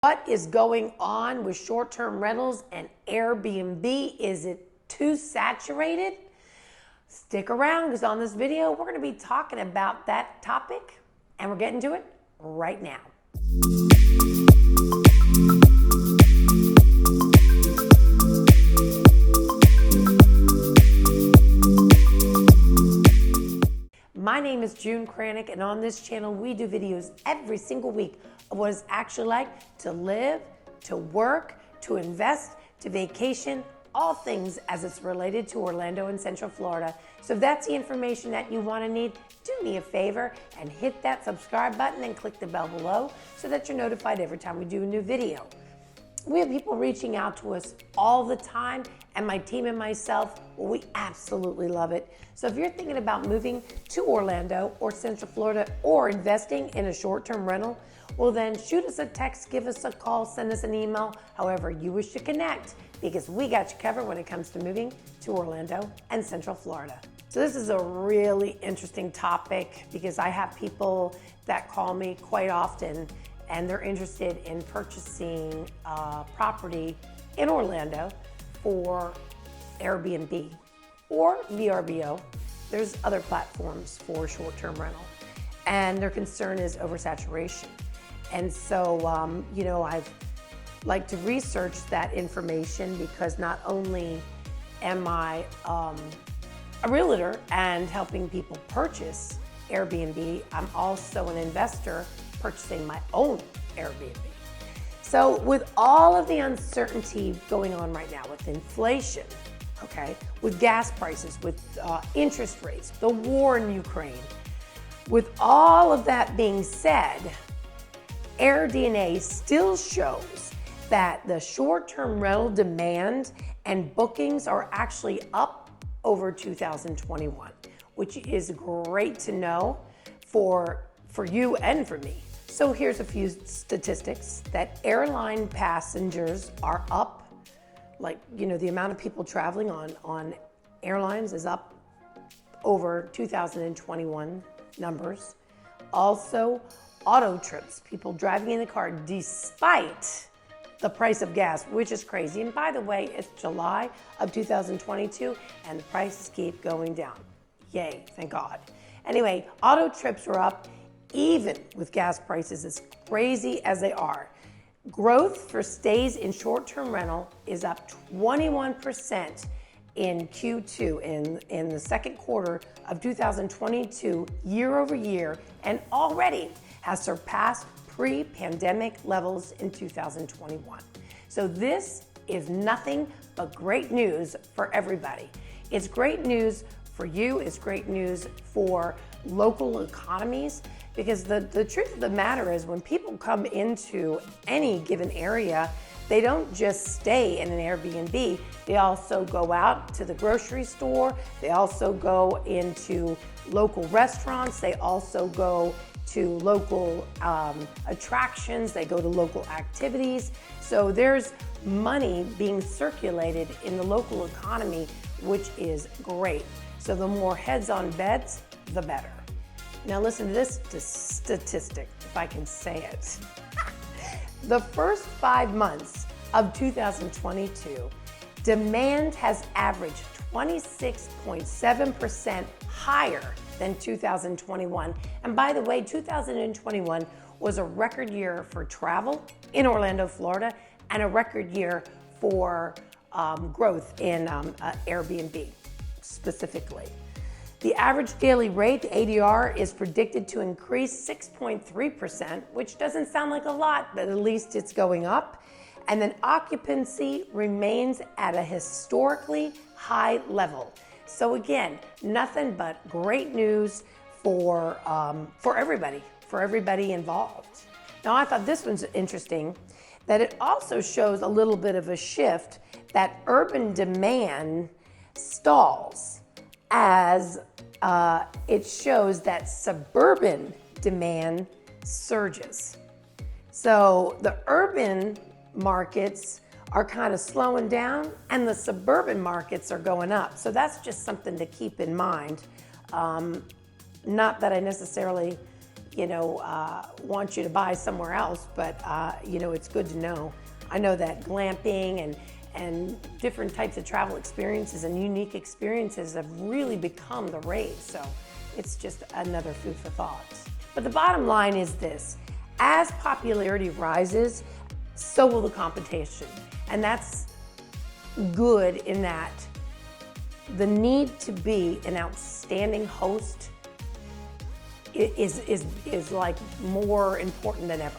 What is going on with short-term rentals and Airbnb? Is it too saturated? Stick around because on this video, we're going to be talking about that topic and we're getting to it right now. My name is June Kranick, and on this channel, we do videos every single week of what it's actually like to live, to work, to invest, to vacation, all things as it's related to Orlando and Central Florida. So if that's the information that you want to need, do me a favor and hit that subscribe button and click the bell below so that you're notified every time we do a new video. We have people reaching out to us all the time, and my team and myself, well, we absolutely love it. So if you're thinking about moving to Orlando or Central Florida or investing in a short-term rental, well then shoot us a text, give us a call, send us an email, however you wish to connect, because we got you covered when it comes to moving to Orlando and Central Florida. So this is a really interesting topic because I have people that call me quite often and they're interested in purchasing a property in Orlando for Airbnb or VRBO. There's other platforms for short-term rental. And their concern is oversaturation. And so, I've like to research that information because not only am I a realtor and helping people purchase Airbnb, I'm also an investor purchasing my own Airbnb. So with all of the uncertainty going on right now with inflation, okay, with gas prices, with interest rates, the war in Ukraine, with all of that being said, AirDNA still shows that the short-term rental demand and bookings are actually up over 2021, which is great to know for you and for me. So here's a few statistics that airline passengers are up, the amount of people traveling on airlines is up over 2021 numbers. Also, auto trips, people driving in the car despite the price of gas, which is crazy. And by the way, it's July of 2022 and the prices keep going down. Yay, thank God. Anyway, auto trips are up even with gas prices as crazy as they are. Growth for stays in short-term rental is up 21% in Q2, in the second quarter of 2022, year over year, and already has surpassed pre-pandemic levels in 2021. So this is nothing but great news for everybody. It's great news for you, it's great news for local economies, because the truth of the matter is when people come into any given area, they don't just stay in an Airbnb, they also go out to the grocery store, they also go into local restaurants, they also go to local attractions, they go to local activities. So there's money being circulated in the local economy, which is great. So the more heads on beds, the better. Now listen to this statistic, if I can say it. The first 5 months of 2022, demand has averaged 26.7% higher than 2021. And by the way, 2021 was a record year for travel in Orlando, Florida, and a record year for growth in Airbnb specifically. The average daily rate, the ADR, is predicted to increase 6.3%, which doesn't sound like a lot, but at least it's going up. And then occupancy remains at a historically high level. So again, nothing but great news for everybody involved. Now I thought this one's interesting, that it also shows a little bit of a shift that urban demand stalls as it shows that suburban demand surges. So the urban markets are kind of slowing down and the suburban markets are going up. So that's just something to keep in mind. Not that I necessarily want you to buy somewhere else, but it's good to know. I know that glamping and different types of travel experiences and unique experiences have really become the rage. So it's just another food for thought. But the bottom line is this: as popularity rises, so will the competition. And that's good in that the need to be an outstanding host is like more important than ever.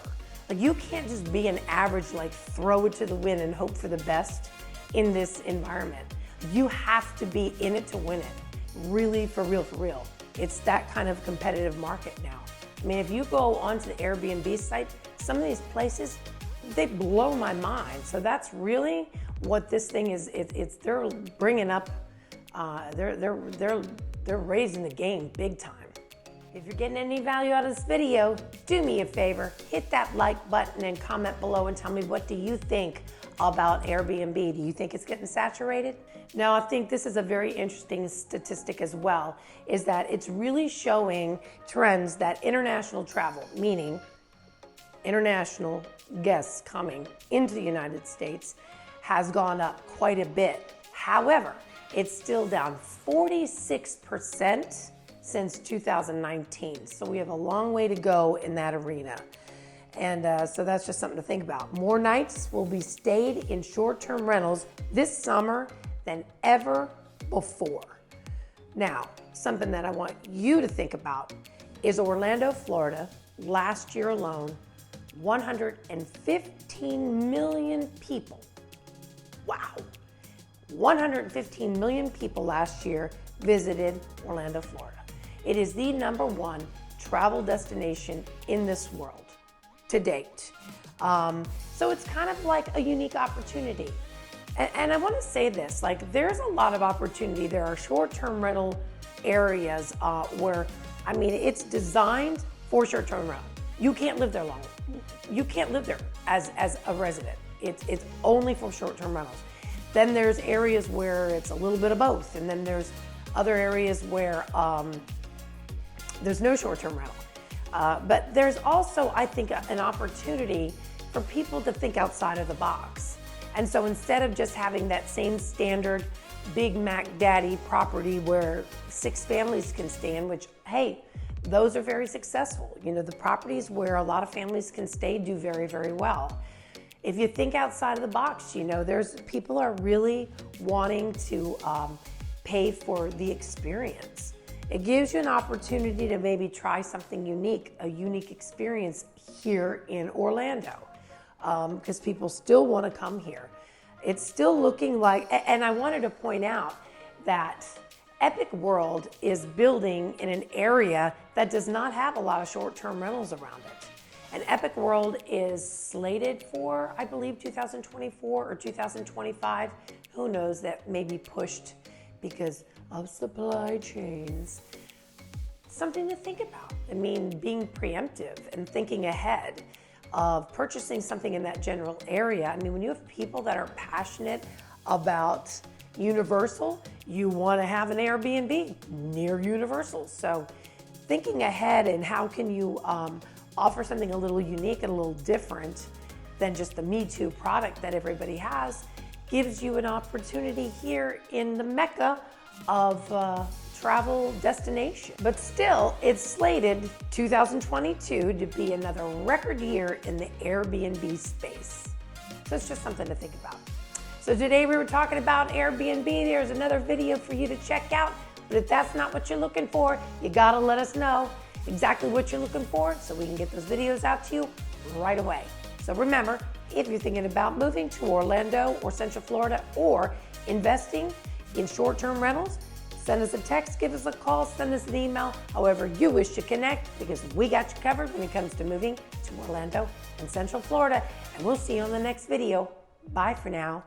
Like, you can't just be an average, like throw it to the wind and hope for the best in this environment. You have to be in it to win it. Really, for real, for real. It's that kind of competitive market now. I mean, if you go onto the Airbnb site, some of these places, they blow my mind. So that's really what this thing is. They're bringing up, they're raising the game big time. If you're getting any value out of this video, do me a favor, hit that like button and comment below and tell me, what do you think about Airbnb? Do you think it's getting saturated? Now, I think this is a very interesting statistic as well, is that it's really showing trends that international travel, meaning international guests coming into the United States, has gone up quite a bit. However, it's still down 46% since 2019. So we have a long way to go in that arena. And so that's just something to think about. More nights will be stayed in short-term rentals this summer than ever before. Now, something that I want you to think about is Orlando, Florida, last year alone, 115 million people. Wow. 115 million people last year visited Orlando, Florida. It is the #1 travel destination in this world to date. So it's kind of like a unique opportunity. And I want to say this, like, there's a lot of opportunity. There are short-term rental areas where, I mean, it's designed for short-term rental. You can't live there long. You can't live there as a resident. It's only for short-term rentals. Then there's areas where it's a little bit of both. And then there's other areas where there's no short-term rental. But there's also, I think, an opportunity for people to think outside of the box. And so instead of just having that same standard Big Mac Daddy property where 6 families can stay in, which, hey, those are very successful. The properties where a lot of families can stay do very, very well. If you think outside of the box, there's people are really wanting to pay for the experience. It gives you an opportunity to maybe try something unique, a unique experience here in Orlando, because people still want to come here. It's still looking like, and I wanted to point out that Epic World is building in an area that does not have a lot of short-term rentals around it. And Epic World is slated for, I believe, 2024 or 2025. Who knows, that may be pushed because of supply chains. Something to think about. I mean, being preemptive and thinking ahead of purchasing something in that general area. I mean, when you have people that are passionate about Universal, you want to have an Airbnb near Universal. So thinking ahead, and how can you offer something a little unique and a little different than just the Me Too product that everybody has, gives you an opportunity here in the Mecca of travel destination. But still, it's slated 2022 to be another record year in the Airbnb space. So it's just something to think about. So today we were talking about Airbnb. There's another video for you to check out. But if that's not what you're looking for, you gotta let us know exactly what you're looking for so we can get those videos out to you right away. So remember, if you're thinking about moving to Orlando or Central Florida or investing in short-term rentals, send us a text, give us a call, send us an email, however you wish to connect, because we got you covered when it comes to moving to Orlando and Central Florida. And we'll see you on the next video. Bye for now.